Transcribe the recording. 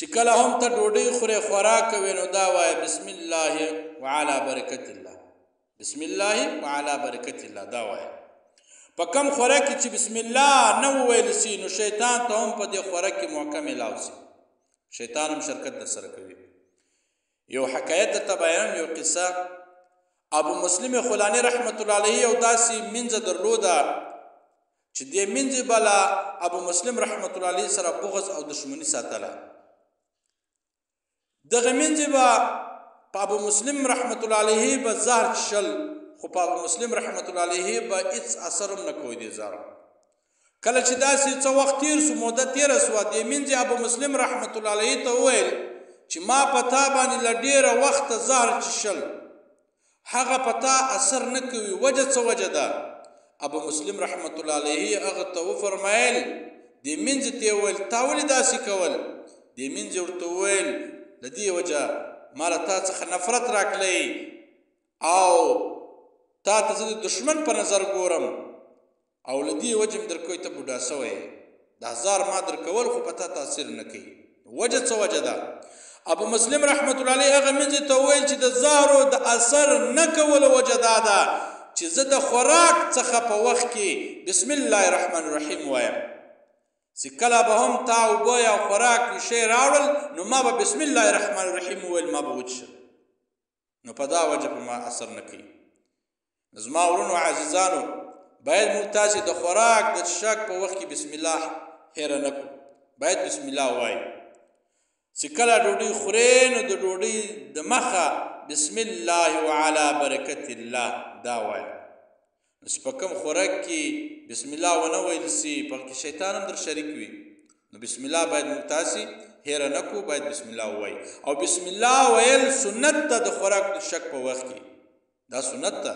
چې کله هم ته ډوډۍ خورې خوراک کوې نو دا وایه بسم الله وعلى برکت الله، بسم الله وعلى برکت الله دا وایه. په کم خوراک کې چې بسم الله نه وویل سي نو شیطان ته هم په دې خوراک کې موقع میلاو سي، شیطان هم شرکت در سره کوي. یو حکایت درته بیانوم، یو قصه. ابو مسلم خولاني رحمت الله علیه یو داسې منځه درلوده چې دې منځې به له ابو مسلم رحمت الله علیه سره بغض او دشمني ساتله. دغه منځې به په ابو مسلم رحمت الله علیه به زهر څښل، خو په ابو مسلم رحمت الله علیه به هېڅ اثر هم نه کوي دې زهر. کله چې داسې څه وخت تېر سو، موده تېره سوه، دې منځې ابو مسلم رحمت الله علیه ته وویل چې ما په تا باندې له ډېره وخته زهر څښل، هغه په تا اثر نه کوي، وجه څه وجه ده؟ ابو مسلم رحمت الله علیه هغه ته وفرمایل، دې منځ ته یې وویل تا ولې داسې کول؟ دې منځ ورته وویل له دې وجه ما له تا څخه نفرت راکلی او تا ته زه د دشمن په نظر ګورم او له دې وجه مې در کوی ته بوډا سوی، دا زهر ما در کول خو په تا تاثیر نه کوي، وجه څه وجه ده؟ ابو مسلم رحمت الله علیه هغه منځ ته وویل چې د زهرو د اثر نه کولو وجه دا ده چې زه د خوراک څخه په وخت کې بسم الله الرحمن الرحیم وایم، چې کله به هم تا اوبه یا خوراک شی راوړل نو ما به بسم الله الرحمن الرحیم وویل، ما به وچښل، نو په دا وجه په ما اثر نه کوي. زما ورونو عزیزانو، باید موږ تاسې د خوراک د څښاک په وخت کې بسم الله هېره نه کړو، باید بسم الله ووایو. چې کله ډوډۍ خورې نو د ډوډۍ د مخه بسم الله وعلى برکت الله دا وایه. نو چې په کوم خوراک کې بسم الله ونه ویل سي، پکې شیطان هم در شریک وي، نو بسم الله باید موږ تاسې هېره نه کړو، باید بسم الله ووایو. او بسم الله ویل سنت ده د خوراک د شک په وخت کې، دا سنت ده.